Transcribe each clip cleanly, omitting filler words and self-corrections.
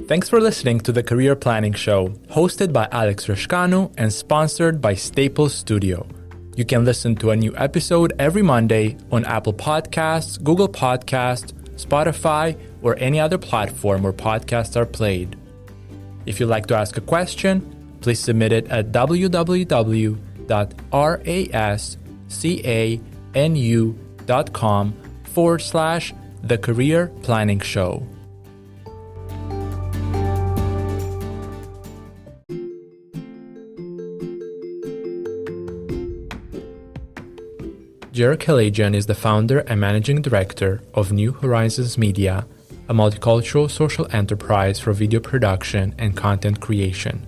Thanks for listening to the Career Planning Show, hosted by Alex Rashkanu and sponsored by Staples Studio. You can listen to a new episode every Monday on Apple Podcasts, Google Podcasts, Spotify, or any other platform where podcasts are played. If you'd like to ask a question, please submit it at www.rascanu.com/The Career Planning Show. Gerard Keledjian is the founder and managing director of New Horizons Media, a multicultural social enterprise for video production and content creation,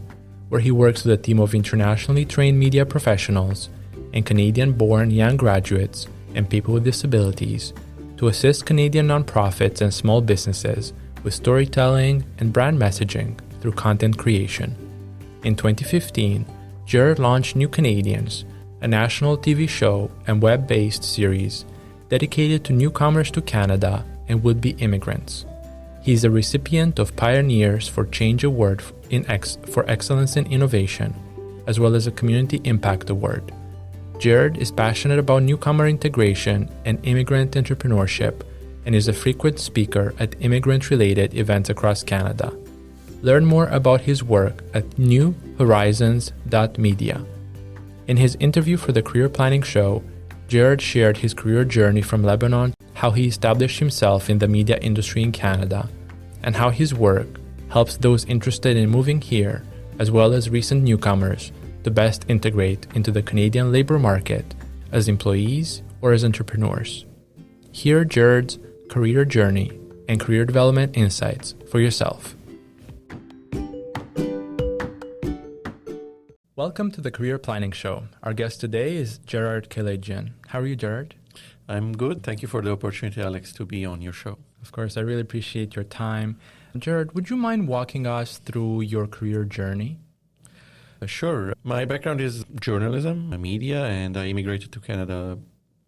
where he works with a team of internationally trained media professionals and Canadian-born young graduates and people with disabilities to assist Canadian nonprofits and small businesses with storytelling and brand messaging through content creation. In 2015, Gerard launched New Canadians, a national TV show and web-based series dedicated to newcomers to Canada and would-be immigrants. He is a recipient of Pioneers for Change Award for Excellence in Innovation, as well as a Community Impact Award. Gerard is passionate about newcomer integration and immigrant entrepreneurship and is a frequent speaker at immigrant-related events across Canada. Learn more about his work at newhorizons.media. In his interview for the Career Planning Show, Gerard shared his career journey from Lebanon, how he established himself in the media industry in Canada, and how his work helps those interested in moving here, as well as recent newcomers, to best integrate into the Canadian labor market as employees or as entrepreneurs. Hear Gerard's career journey and career development insights for yourself. Welcome to the Career Planning Show. Our guest today is Gerard Keledjian. How are you, Gerard? I'm good. Thank you for the opportunity, Alex, to be on your show. Of course, I really appreciate your time. Gerard, would you mind walking us through your career journey? Sure. My background is journalism, media, and I immigrated to Canada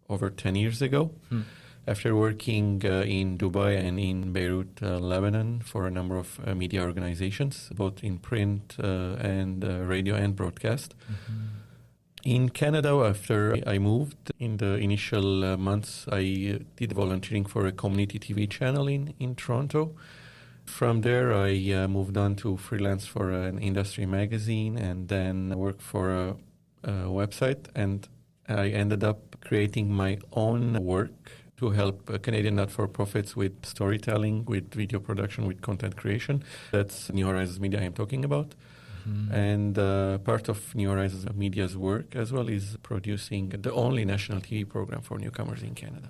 over 10 years ago. After working in Dubai and in Beirut, Lebanon, for a number of media organizations, both in print and radio and broadcast. In Canada, after I moved, in the initial months, I did volunteering for a community TV channel in Toronto. From there, I moved on to freelance for an industry magazine and then worked for a website. And I ended up creating my own work to help Canadian not-for-profits with storytelling, with video production, with content creation. That's New Horizons Media I'm talking about. And part of New Horizons Media's work as well is producing the only national TV program for newcomers in Canada.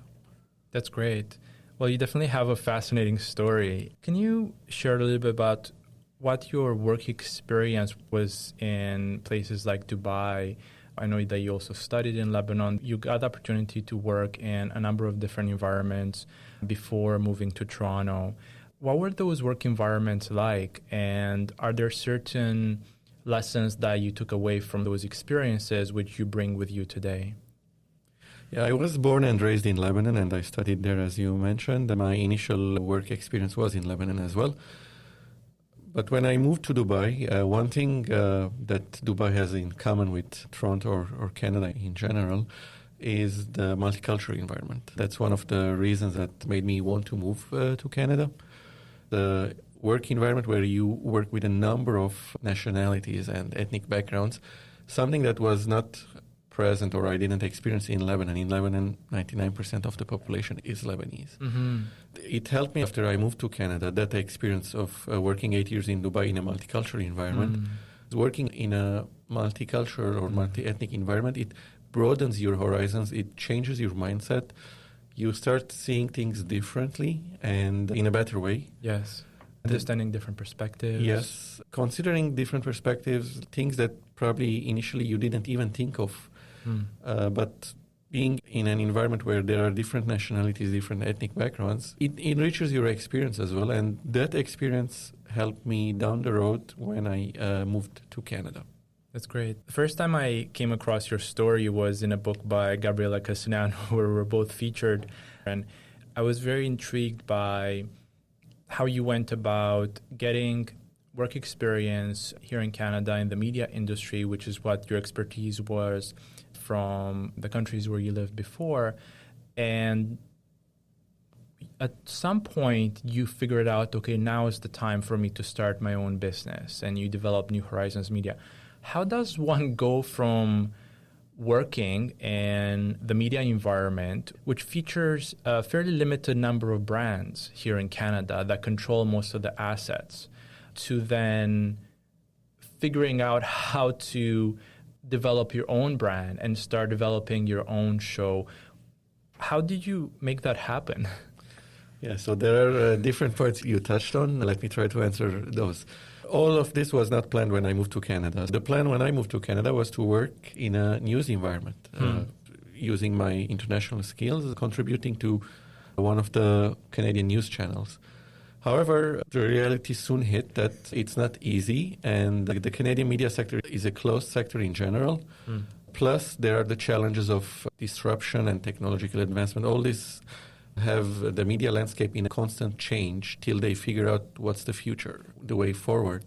That's great. Well, you definitely have a fascinating story. Can you share a little bit about what your work experience was in places like Dubai? I know that you also studied in Lebanon. You got the opportunity to work in a number of different environments before moving to Toronto. What were those work environments like? And are there certain lessons that you took away from those experiences which you bring with you today? Yeah, I was born and raised in Lebanon, and I studied there, as you mentioned. My initial work experience was in Lebanon as well. But when I moved to Dubai, one thing that Dubai has in common with Toronto or Canada in general is the multicultural environment. That's one of the reasons that made me want to move to Canada. The work environment where you work with a number of nationalities and ethnic backgrounds, something that was not present or I didn't experience in Lebanon. In Lebanon, 99% of the population is Lebanese. It helped me after I moved to Canada, that experience of working 8 years in Dubai in a multicultural environment. Working in a multicultural or multi-ethnic environment, it broadens your horizons, it changes your mindset. You start seeing things differently and in a better way. Yes. Understanding different perspectives. Yes. Considering different perspectives, things that probably initially you didn't even think of. But being in an environment where there are different nationalities, different ethnic backgrounds, it enriches your experience as well. And that experience helped me down the road when I moved to Canada. That's great. The first time I came across your story was in a book by Gabriela Castellano, where we were both featured. And I was very intrigued by how you went about getting work experience here in Canada in the media industry, which is what your expertise was from the countries where you lived before. And at some point, you figured out, okay, now is the time for me to start my own business, and you developed New Horizons Media. How does one go from working in the media environment, which features a fairly limited number of brands here in Canada that control most of the assets, to then figuring out how to develop your own brand and start developing your own show? How did you make that happen? Yeah, so there are different points you touched on. Let me try to answer those. All of this was not planned when I moved to Canada. The plan when I moved to Canada was to work in a news environment, using my international skills, contributing to one of the Canadian news channels. However, the reality soon hit that it's not easy, and the Canadian media sector is a closed sector in general. Plus, there are the challenges of disruption and technological advancement. All this have the media landscape in a constant change till they figure out what's the future, the way forward.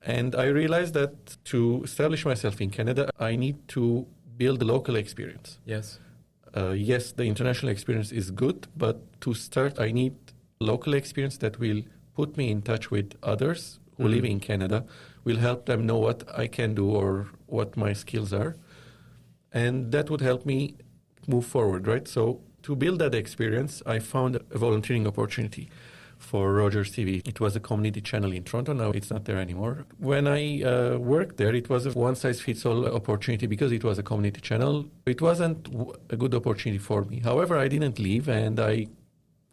And I realized that to establish myself in Canada, I need to build a local experience. Yes. Yes, the international experience is good, but to start, I need local experience that will put me in touch with others who live in Canada, will help them know what I can do or what my skills are. And that would help me move forward, right? So to build that experience, I found a volunteering opportunity for Rogers TV. It was a community channel in Toronto. Now it's not there anymore. When I worked there, it was a one-size-fits-all opportunity because it was a community channel. It wasn't a good opportunity for me. However, I didn't leave, and I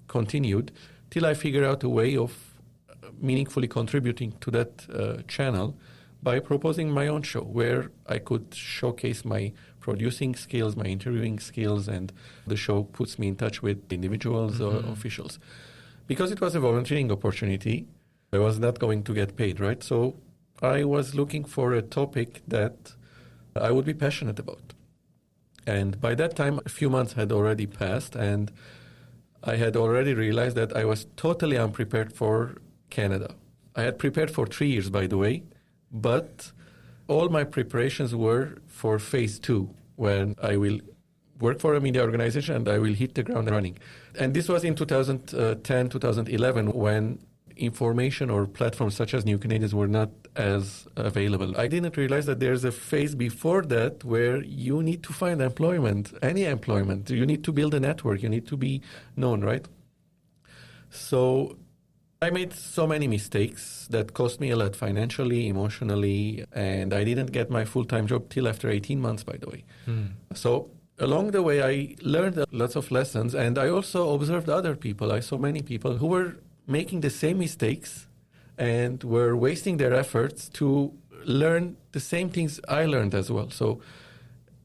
continued till I figured out a way of meaningfully contributing to that channel by proposing my own show where I could showcase my producing skills, my interviewing skills, and the show puts me in touch with individuals or officials. Because it was a volunteering opportunity, I was not going to get paid, right? So I was looking for a topic that I would be passionate about. And by that time, a few months had already passed, and I had already realized that I was totally unprepared for Canada. I had prepared for 3 years, by the way, but all my preparations were for phase 2, when I will work for a media organization and I will hit the ground running. And this was in 2010, 2011, when information or platforms such as New Canadians were not as available. I didn't realize that there's a phase before that where you need to find employment, any employment. You need to build a network. You need to be known, right? So I made so many mistakes that cost me a lot financially, emotionally, and I didn't get my full-time job till after 18 months, by the way. So along the way, I learned lots of lessons, and I also observed other people. I saw many people who were making the same mistakes and were wasting their efforts to learn the same things I learned as well. So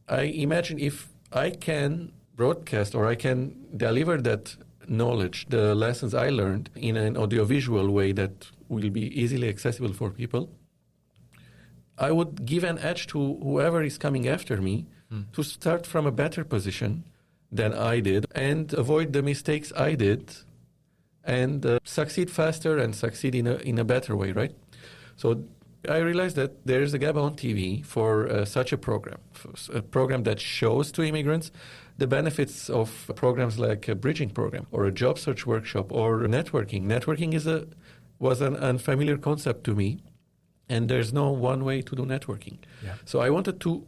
I imagine if I can broadcast or I can deliver that knowledge, the lessons I learned in an audiovisual way that will be easily accessible for people, I would give an edge to whoever is coming after me to start from a better position than I did and avoid the mistakes I did and succeed faster and succeed in a better way, right? So I realized that there is a gap on TV for such a program that shows to immigrants the benefits of programs like a bridging program or a job search workshop or networking. Networking was an unfamiliar concept to me, and there's no one way to do networking. Yeah. So I wanted to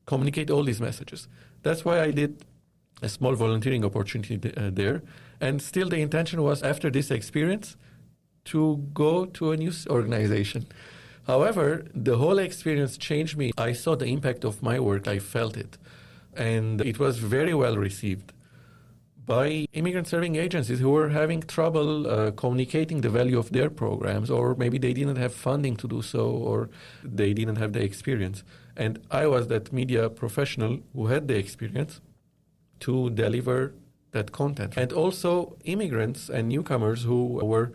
communicate all these messages. That's why I did a small volunteering opportunity there. And still the intention was, after this experience, to go to a news organization. However, the whole experience changed me. I saw the impact of my work. I felt it. And it was very well received by immigrant serving agencies who were having trouble communicating the value of their programs, or maybe they didn't have funding to do so, or they didn't have the experience. And I was that media professional who had the experience to deliver that content. And also immigrants and newcomers who were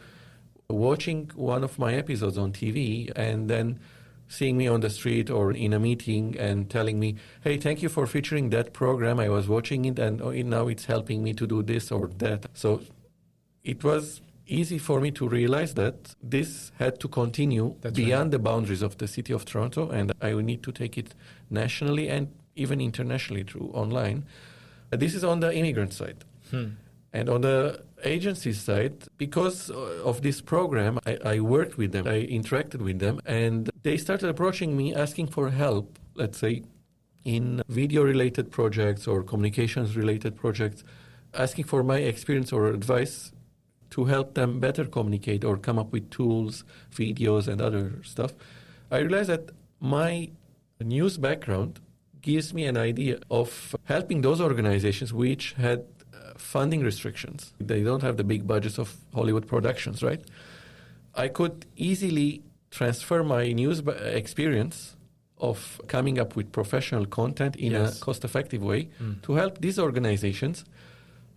watching one of my episodes on TV and then seeing me on the street or in a meeting and telling me, hey, thank you for featuring that program. I was watching it and now it's helping me to do this or that. So it was easy for me to realize that this had to continue beyond the boundaries of the city of Toronto, and I would need to take it nationally and even internationally through online. This is on the immigrant side. And on the agency side, because of this program, I worked with them, I interacted with them, and they started approaching me asking for help, let's say, in video-related projects or communications-related projects, asking for my experience or advice to help them better communicate or come up with tools, videos, and other stuff. I realized that my news background gives me an idea of helping those organizations which had funding restrictions. They don't have the big budgets of Hollywood productions, right? I could easily transfer my news experience of coming up with professional content in a cost-effective way to help these organizations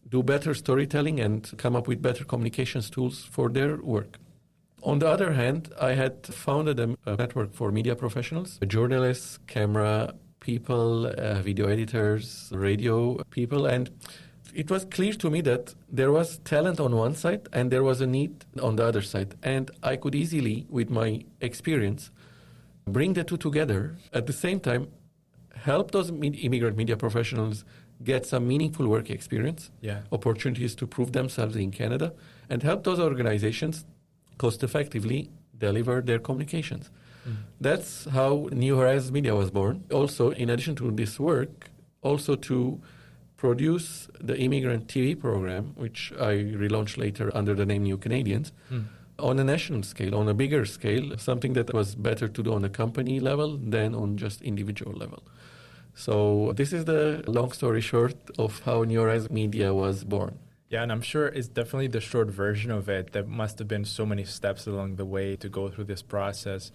do better storytelling and come up with better communications tools for their work. On the other hand, I had founded a network for media professionals, journalists, camera people, video editors, radio people, and it was clear to me that there was talent on one side and there was a need on the other side. And I could easily, with my experience, bring the two together. At the same time, help those immigrant media professionals get some meaningful work experience, opportunities to prove themselves in Canada, and help those organizations cost-effectively deliver their communications. That's how New Horizons Media was born. Also, in addition to this work, also to produce the immigrant TV program, which I relaunched later under the name New Canadians, on a national scale, on a bigger scale, something that was better to do on a company level than on just individual level. So this is the long story short of how New Horizons Media was born. Yeah, and I'm sure it's definitely the short version of it. There must have been so many steps along the way to go through this process.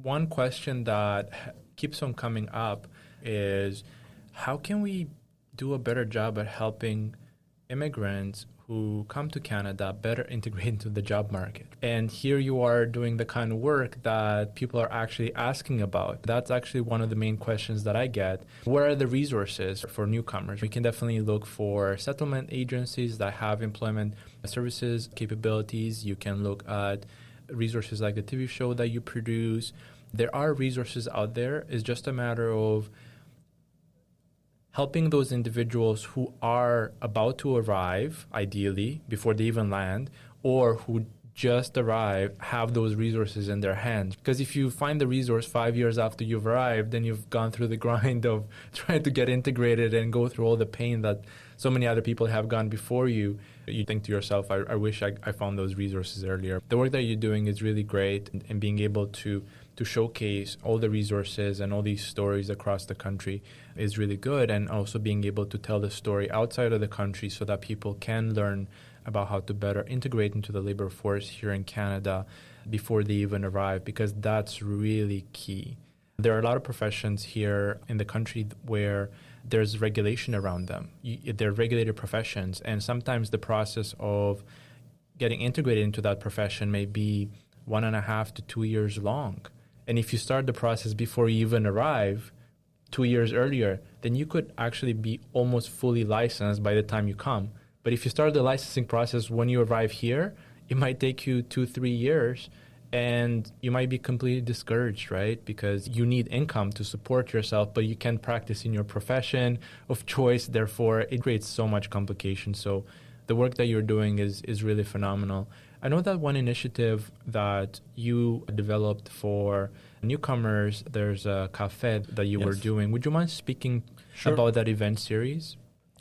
One question that keeps on coming up is, how can we do a better job at helping immigrants who come to Canada better integrate into the job market? And here you are doing the kind of work that people are actually asking about. That's actually one of the main questions that I get. What are the resources for newcomers? We can definitely look for settlement agencies that have employment services capabilities. You can look at resources like the TV show that you produce. There are resources out there. It's just a matter of helping those individuals who are about to arrive, ideally, before they even land, or who just arrived, have those resources in their hands. Because if you find the resource 5 years after you've arrived, then you've gone through the grind of trying to get integrated and go through all the pain that so many other people have gone before you. You think to yourself, I wish I found those resources earlier. The work that you're doing is really great, and being able to showcase all the resources and all these stories across the country is really good, and also being able to tell the story outside of the country so that people can learn about how to better integrate into the labor force here in Canada before they even arrive, because that's really key. There are a lot of professions here in the country where there's regulation around them. They're regulated professions, and sometimes the process of getting integrated into that profession may be 1.5 to 2 years long. And if you start the process before you even arrive, 2 years earlier, then you could actually be almost fully licensed by the time you come. But if you start the licensing process when you arrive here, it might take you 2-3 years, and you might be completely discouraged, right? Because you need income to support yourself, but you can't practice in your profession of choice. Therefore, it creates so much complication. So the work that you're doing is really phenomenal. I know that one initiative that you developed for newcomers, there's a cafe that you were doing. Would you mind speaking about that event series?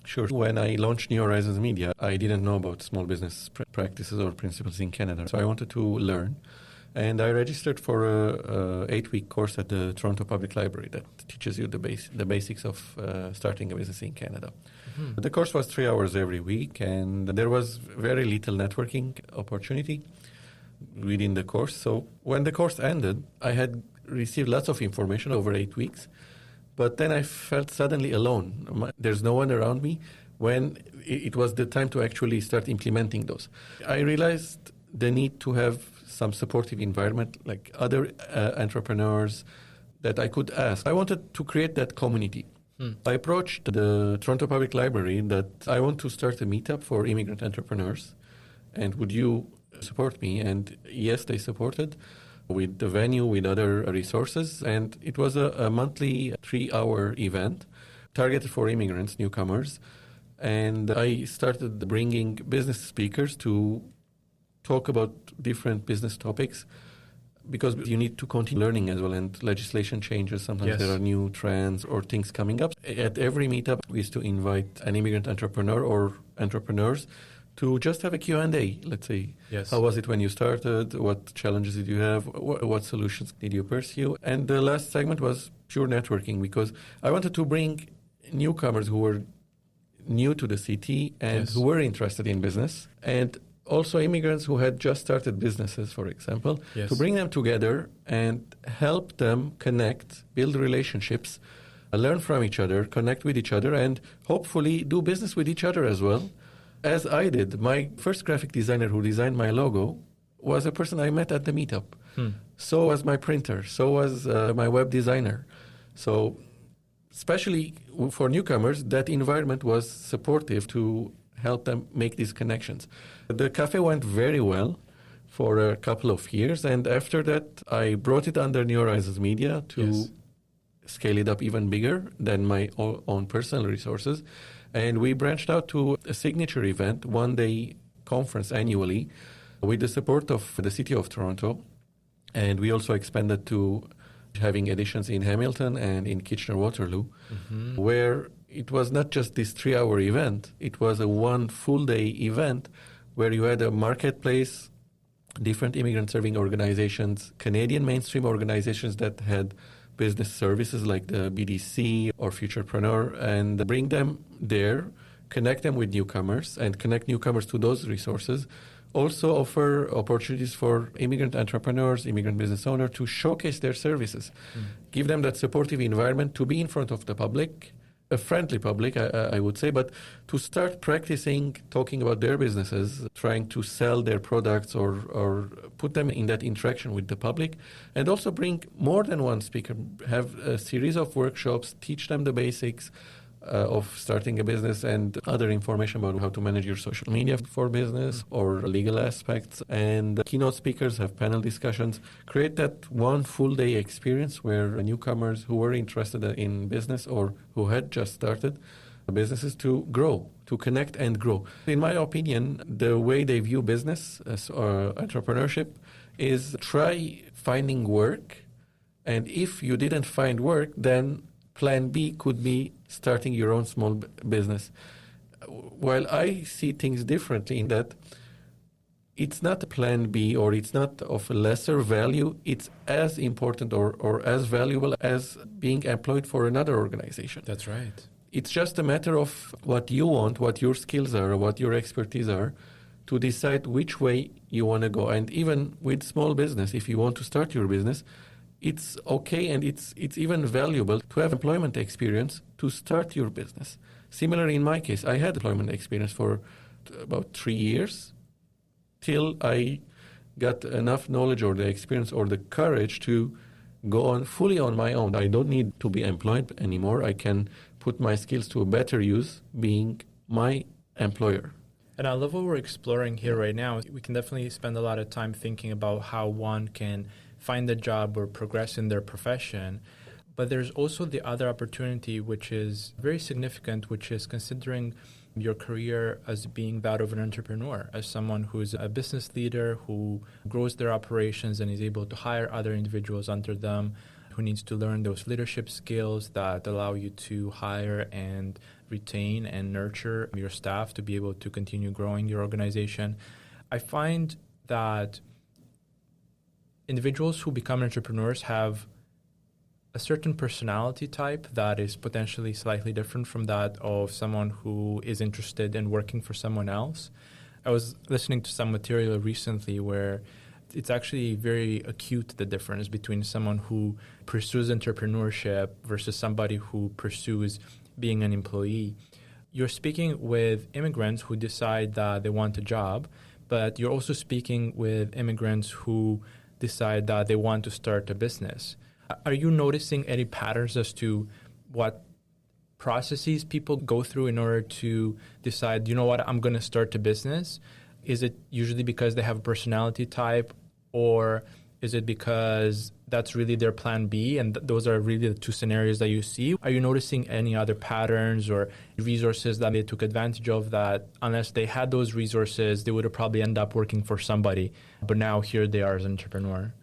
Sure. When I launched New Horizons Media, I didn't know about small business practices or principles in Canada. So I wanted to learn. And I registered for a 8-week course at the Toronto Public Library that teaches you the basics of starting a business in Canada. Mm-hmm. The course was 3 hours every week, and there was very little networking opportunity within the course. So when the course ended, I had received lots of information over 8 weeks, but then I felt suddenly alone. There's no one around me when it was the time to actually start implementing those. I realized the need to have some supportive environment, like other entrepreneurs that I could ask. I wanted to create that community. I approached the Toronto Public Library that I want to start a meetup for immigrant entrepreneurs, and would you support me. And yes, they supported with the venue, with other resources. And it was a monthly 3-hour event targeted for immigrants, newcomers. And I started bringing business speakers to talk about different business topics, because you need to continue learning as well, and legislation changes. Sometimes there are new trends or things coming up. At every meetup, we used to invite an immigrant entrepreneur or entrepreneurs to just have a Q&A, let's say. Yes. How was it when you started? What challenges did you have? What solutions did you pursue? And the last segment was pure networking, because I wanted to bring newcomers who were new to the city and who were interested in business, and also immigrants who had just started businesses, for example, to bring them together and help them connect, build relationships, learn from each other, connect with each other, and hopefully do business with each other as well, as I did. My first graphic designer who designed my logo was a person I met at the meetup. So was my printer. So was my web designer. So especially for newcomers, that environment was supportive to help them make these connections. The cafe went very well for a couple of years, and after that, I brought it under New Horizons Media to scale it up even bigger than my own personal resources. And we branched out to a signature event, one-day conference annually, with the support of the City of Toronto. And we also expanded to having editions in Hamilton and in Kitchener-Waterloo, where it was not just this 3-hour event, it was a one full-day event where you had a marketplace, different immigrant-serving organizations, Canadian mainstream organizations that had business services like the BDC or Futurepreneur, and bring them there, connect them with newcomers, and connect newcomers to those resources. Also offer opportunities for immigrant entrepreneurs, immigrant business owners to showcase their services. Give them that supportive environment to be in front of the public, a friendly public, I would say, but to start practicing talking about their businesses, trying to sell their products or put them in that interaction with the public, and also bring more than one speaker, have a series of workshops, teach them the basics of starting a business and other information about how to manage your social media for business or legal aspects. And keynote speakers have panel discussions. Create that one full day experience where newcomers who were interested in business or who had just started businesses to grow, to connect and grow. In my opinion, the way they view business as entrepreneurship is try finding work. And if you didn't find work, then plan B could be starting your own small business. While I see things differently in that it's not a plan B or it's not of lesser value, it's as important or as valuable as being employed for another organization. That's right. It's just a matter of what you want, what your skills are, what your expertise are, to decide which way you want to go. And even with small business, if you want to start your business, it's okay and it's even valuable to have employment experience to start your business. Similar in my case, I had employment experience for about 3 years till I got enough knowledge or the experience or the courage to go on fully on my own. I don't need to be employed anymore. I can put my skills to a better use being my employer. And I love what we're exploring here right now. We can definitely spend a lot of time thinking about how one can find a job or progress in their profession. But there's also the other opportunity, which is very significant, which is considering your career as being that of an entrepreneur, as someone who's a business leader who grows their operations and is able to hire other individuals under them, who needs to learn those leadership skills that allow you to hire and retain and nurture your staff to be able to continue growing your organization. I find that individuals who become entrepreneurs have a certain personality type that is potentially slightly different from that of someone who is interested in working for someone else. I was listening to some material recently where it's actually very acute, the difference between someone who pursues entrepreneurship versus somebody who pursues being an employee. You're speaking with immigrants who decide that they want a job, but you're also speaking with immigrants who decide that they want to start a business. Are you noticing any patterns as to what processes people go through in order to decide, you know what, I'm going to start a business? Is it usually because they have a personality type, or is it because that's really their plan B and those are really the two scenarios that you see? Are you noticing any other patterns or resources that they took advantage of that unless they had those resources, they would have probably ended up working for somebody, but now here they are as an entrepreneur?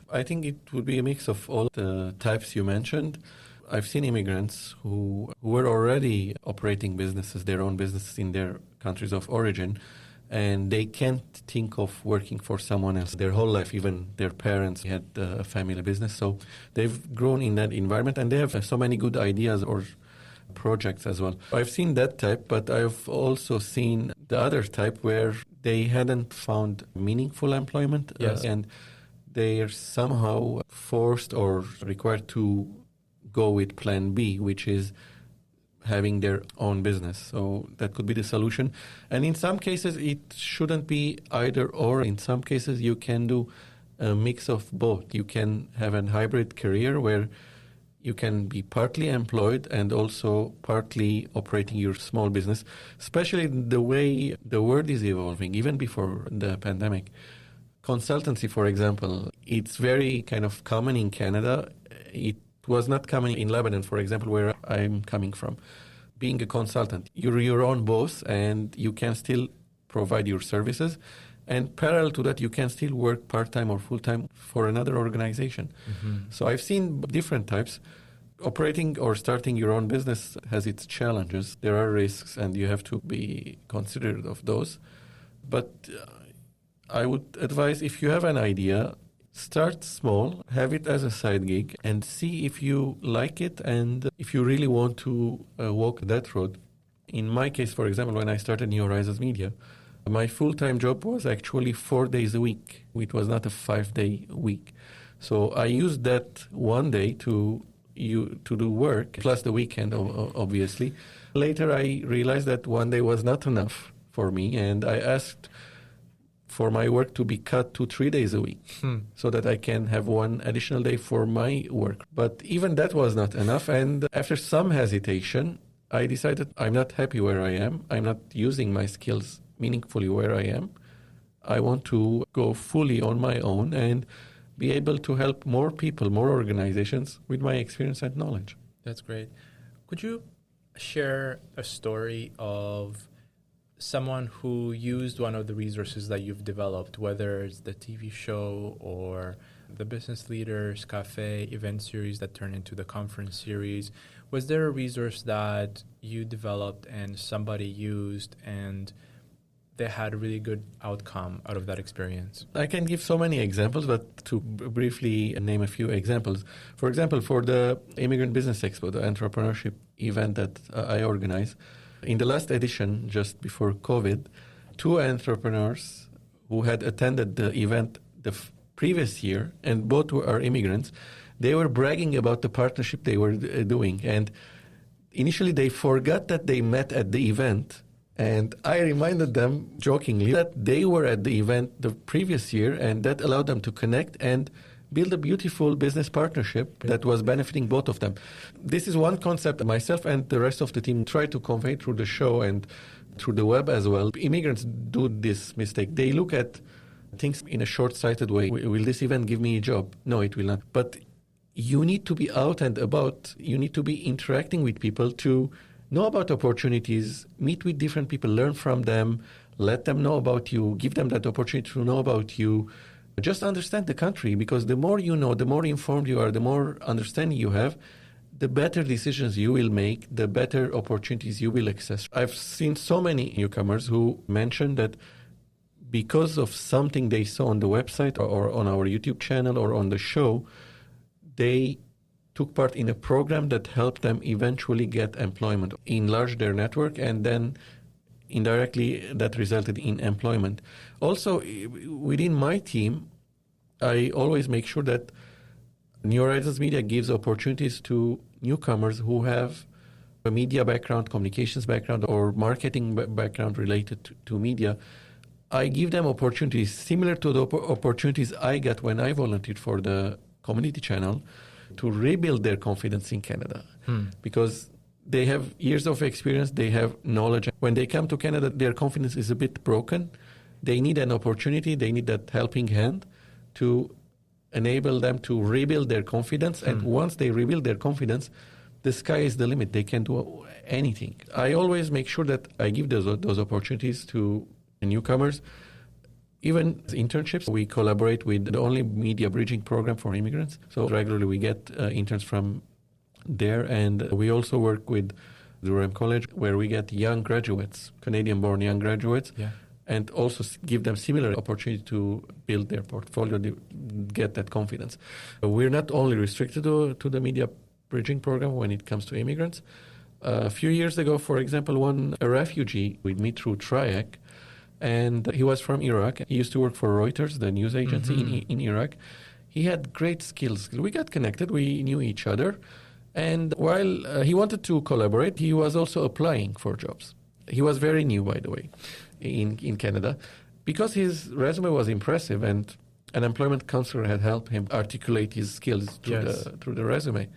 I think it would be a mix of all the types you mentioned. I've seen immigrants who were already operating businesses, their own businesses in their countries of origin, and they can't think of working for someone else their whole life. Even their parents had a family business, so they've grown in that environment, and they have so many good ideas or projects as well. I've seen that type, but I've also seen the other type where they hadn't found meaningful employment, and they are somehow forced or required to go with plan B, which is having their own business. So that could be the solution. And in some cases, it shouldn't be either or. In some cases, you can do a mix of both. You can have a hybrid career where you can be partly employed and also partly operating your small business, especially the way the world is evolving, even before the pandemic. Consultancy, for example, it's very kind of common in Canada. It was not common in Lebanon, for example, where I'm coming from. Being a consultant, you're your own boss and you can still provide your services. And parallel to that, you can still work part-time or full-time for another organization. Mm-hmm. So I've seen different types. Operating or starting your own business has its challenges. There are risks and you have to be considerate of those. But I would advise, if you have an idea, start small, have it as a side gig, and see if you like it and if you really want to walk that road. In my case, for example, when I started New Horizons Media, my full-time job was actually 4 days a week. It was not a 5-day week. So I used that one day to do work, plus the weekend, obviously. Later, I realized that one day was not enough for me, and I asked for my work to be cut to 3 days a week so that I can have one additional day for my work. But even that was not enough. And after some hesitation, I decided I'm not happy where I am. I'm not using my skills meaningfully where I am. I want to go fully on my own and be able to help more people, more organizations with my experience and knowledge. That's great. Could you share a story of someone who used one of the resources that you've developed, whether it's the TV show or the Business Leaders Cafe event series that turned into the conference series? Was there a resource that you developed and somebody used and they had a really good outcome out of that experience? I can give so many examples, but to briefly name a few examples. For example, for the Immigrant Business Expo, the entrepreneurship event that I organize, in the last edition, just before COVID, 2 entrepreneurs who had attended the event the previous year, and both are immigrants, they were bragging about the partnership they were doing. And initially, they forgot that they met at the event. And I reminded them jokingly that they were at the event the previous year, and that allowed them to connect and build a beautiful business partnership that was benefiting both of them. This is one concept myself and the rest of the team try to convey through the show and through the web as well. Immigrants do this mistake. They look at things in a short-sighted way. Will this event give me a job? No, it will not. But you need to be out and about. You need to be interacting with people to know about opportunities, meet with different people, learn from them, let them know about you, give them that opportunity to know about you. Just understand the country, because the more you know, the more informed you are, the more understanding you have, the better decisions you will make, the better opportunities you will access. I've seen so many newcomers who mentioned that because of something they saw on the website or on our YouTube channel or on the show, they took part in a program that helped them eventually get employment, enlarge their network, and then indirectly that resulted in employment. Also, within my team, I always make sure that New Horizons Media gives opportunities to newcomers who have a media background, communications background, or marketing background related to media. I give them opportunities similar to the opportunities I got when I volunteered for the community channel to rebuild their confidence in Canada. Because they have years of experience, they have knowledge. When they come to Canada, their confidence is a bit broken, They need an opportunity. They need that helping hand to enable them to rebuild their confidence. And once they rebuild their confidence, the sky is the limit. They can do anything. I always make sure that I give those opportunities to newcomers. Even internships, we collaborate with the only media bridging program for immigrants. So regularly we get interns from there. And we also work with Durham College, where we get young graduates, Canadian-born young graduates, and also give them similar opportunity to build their portfolio, get that confidence. We're not only restricted to the media bridging program when it comes to immigrants. A few years ago, for example, a refugee with me through TRIAC, and he was from Iraq. He used to work for Reuters, the news agency in Iraq. He had great skills. We got connected. We knew each other. And while he wanted to collaborate, he was also applying for jobs. He was very new, by the way, in Canada. Because his resume was impressive and an employment counselor had helped him articulate his skills through the resume,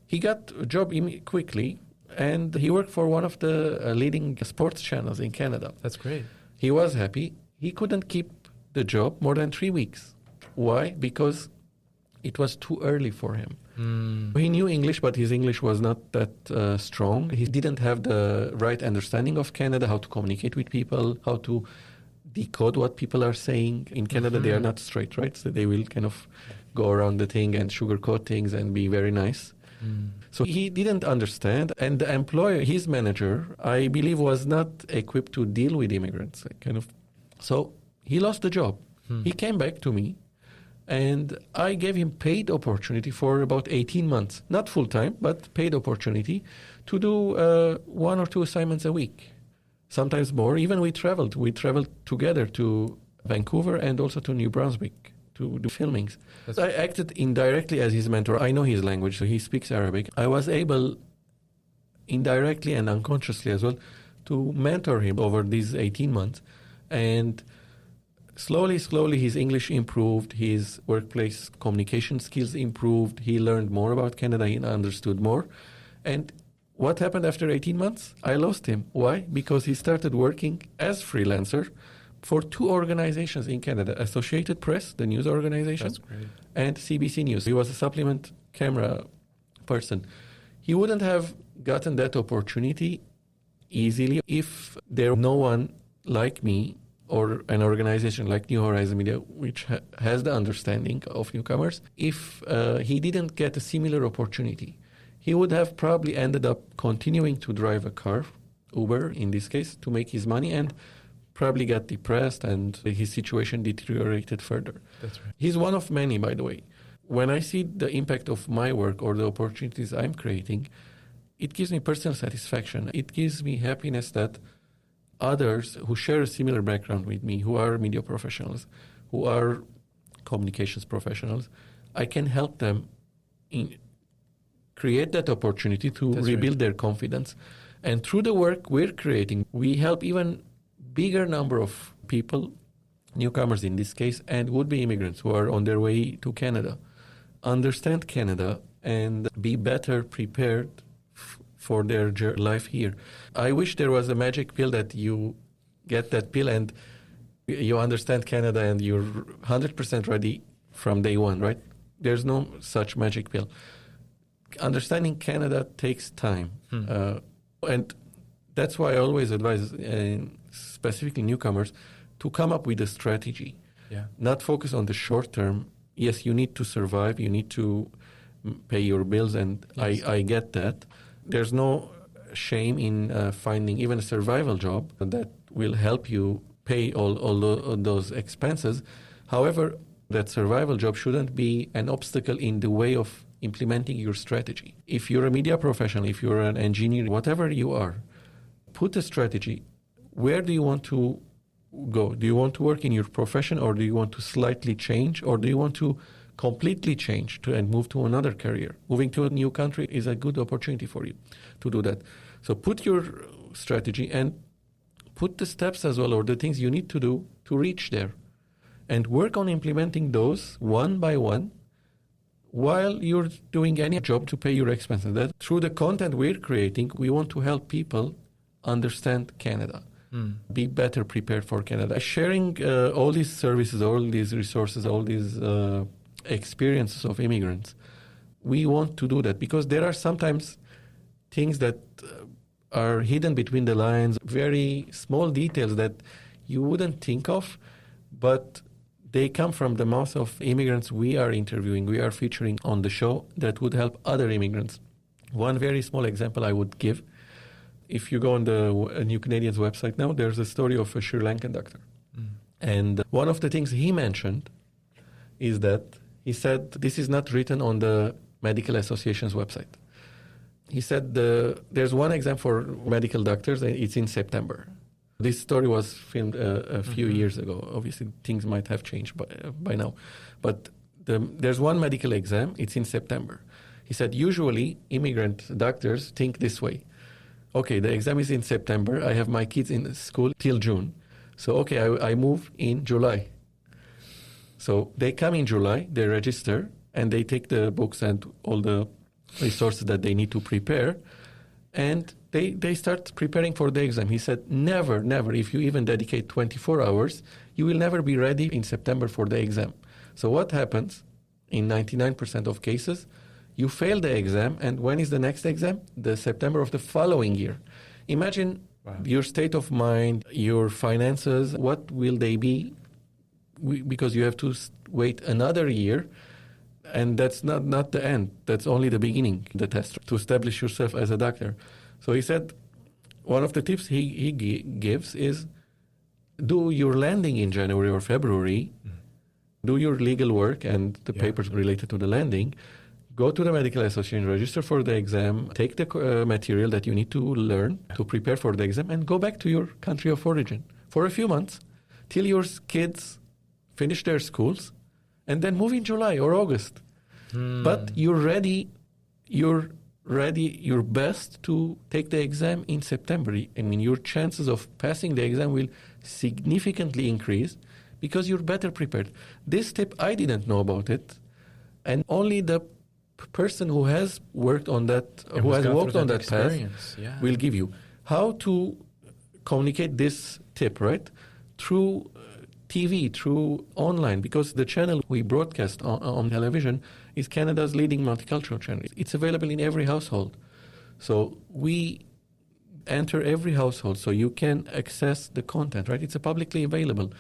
he got a job quickly, and he worked for one of the leading sports channels in Canada. That's great. He was happy. He couldn't keep the job more than 3 weeks. Why? Because it was too early for him. He knew English, but his English was not that strong. He didn't have the right understanding of Canada, how to communicate with people, how to decode what people are saying. In Canada, they are not straight, right? So they will kind of go around the thing and sugarcoat things and be very nice. So he didn't understand, and the employer, his manager, I believe, was not equipped to deal with immigrants. So he lost the job. He came back to me, and I gave him paid opportunity for about 18 months. Not full-time, but paid opportunity to do 1 or 2 assignments a week, sometimes more. Even we traveled. We traveled together to Vancouver and also to New Brunswick to do filmings. I acted indirectly as his mentor. I know his language, so he speaks Arabic. I was able, indirectly and unconsciously as well, to mentor him over these 18 months. And slowly, his English improved, his workplace communication skills improved, he learned more about Canada, he understood more. And what happened after 18 months? I lost him. Why? Because he started working as freelancer for 2 organizations in Canada, Associated Press, the news organization, and CBC News. He was a supplement camera person. He wouldn't have gotten that opportunity easily if there was no one like me or an organization like New Horizons Media, which has the understanding of newcomers. If he didn't get a similar opportunity, he would have probably ended up continuing to drive a car, Uber in this case, to make his money, and probably got depressed, and his situation deteriorated further. That's right. He's one of many, by the way. When I see the impact of my work or the opportunities I'm creating, it gives me personal satisfaction. It gives me happiness that others who share a similar background with me, who are media professionals, who are communications professionals, I can help them create that opportunity to rebuild their confidence. And through the work we're creating, we help even bigger number of people, newcomers in this case, and would-be immigrants who are on their way to Canada, understand Canada and be better prepared for their life here. I wish there was a magic pill that you get that pill and you understand Canada and you're 100% ready from day one, right? There's no such magic pill. Understanding Canada takes time. And that's why I always advise, specifically newcomers, to come up with a strategy. Not focus on the short term. Yes, you need to survive, you need to pay your bills, and I get that. There's no shame in finding even a survival job that will help you pay all those expenses. However, that survival job shouldn't be an obstacle in the way of implementing your strategy. If you're a media professional, if you're an engineer, whatever you are, put a strategy. Where do you want to go? Do you want to work in your profession, or do you want to slightly change, or do you want to completely change and move to another career? Moving to a new country is a good opportunity for you to do that. So put your strategy and put the steps as well, or the things you need to do to reach there, and work on implementing those one by one while you're doing any job to pay your expenses. That through the content we're creating, we want to help people understand Canada. Be better prepared for Canada. Sharing all these services, all these resources, all these experiences of immigrants, we want to do that because there are sometimes things that are hidden between the lines, very small details that you wouldn't think of, but they come from the mouth of immigrants we are interviewing, we are featuring on the show that would help other immigrants. One very small example I would give, if you go on the New Canadians website now, there's a story of a Sri Lankan doctor. And one of the things he mentioned is that he said, this is not written on the Medical Association's website. He said there's one exam for medical doctors, and it's in September. This story was filmed a few years ago. Obviously, things might have changed by now. But there's one medical exam, it's in September. He said, usually, immigrant doctors think this way. Okay, the exam is in September. I have my kids in school till June. So, okay, I move in July. So they come in July, they register, and they take the books and all the resources that they need to prepare, and they start preparing for the exam. He said, never, if you even dedicate 24 hours, you will never be ready in September for the exam. So what happens in 99% of cases? You fail the exam, and when is the next exam? The September of the following year. Imagine your state of mind, your finances, what will they be? Because you have to wait another year, and that's not the end. That's only the beginning, the test, to establish yourself as a doctor. So he said, one of the tips he gives is do your landing in January or February, do your legal work and the papers related to the landing, go to the Medical Association, register for the exam, take the material that you need to learn to prepare for the exam, and go back to your country of origin for a few months till your kids finish their schools, and then move in July or August. But you're ready your best to take the exam in September. I mean, your chances of passing the exam will significantly increase because you're better prepared. This tip, I didn't know about it, and only the person who has worked on that, who has walked on that path, will give you. How to communicate this tip, right? Through TV, through online, because the channel we broadcast on television is Canada's leading multicultural channel. It's available in every household. So we enter every household so you can access the content, right? It's publicly available.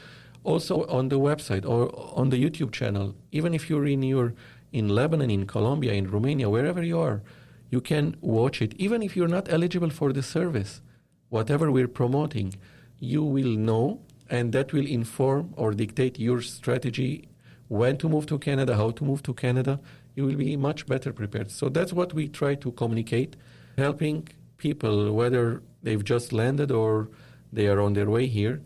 Also on the website or on the YouTube channel, even if you're in Lebanon, in Colombia, in Romania, wherever you are, you can watch it. Even if you're not eligible for the service, whatever we're promoting, you will know, and that will inform or dictate your strategy, when to move to Canada, how to move to Canada. You will be much better prepared. So that's what we try to communicate, helping people, whether they've just landed or they are on their way here,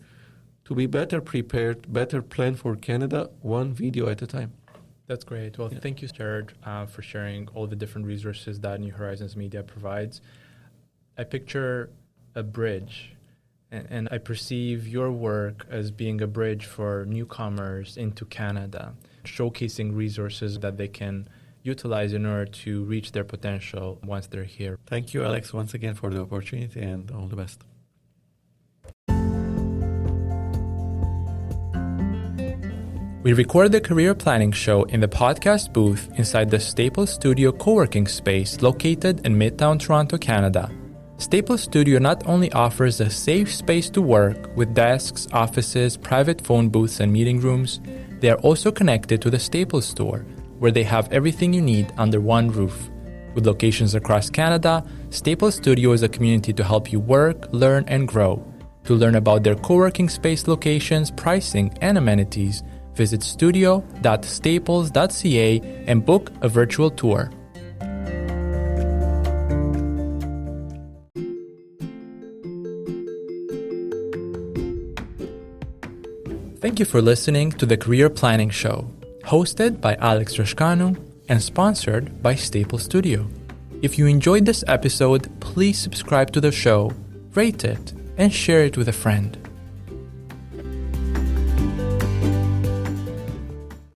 to be better prepared, better plan for Canada, one video at a time. That's great. Well, thank you, Gerard, for sharing all the different resources that New Horizons Media provides. I picture a bridge, and I perceive your work as being a bridge for newcomers into Canada, showcasing resources that they can utilize in order to reach their potential once they're here. Thank you, Alex, once again for the opportunity, and all the best. We record the Career Planning Show in the podcast booth inside the Staples Studio co-working space located in Midtown Toronto, Canada. Staples Studio not only offers a safe space to work with desks, offices, private phone booths, and meeting rooms, they are also connected to the Staples store, where they have everything you need under one roof. With locations across Canada, Staples Studio is a community to help you work, learn, and grow. To learn about their co-working space locations, pricing, and amenities, visit studio.staples.ca and book a virtual tour. Thank you for listening to the Career Planning Show, hosted by Alex Rashkanu and sponsored by Staples Studio. If you enjoyed this episode, please subscribe to the show, rate it, and share it with a friend.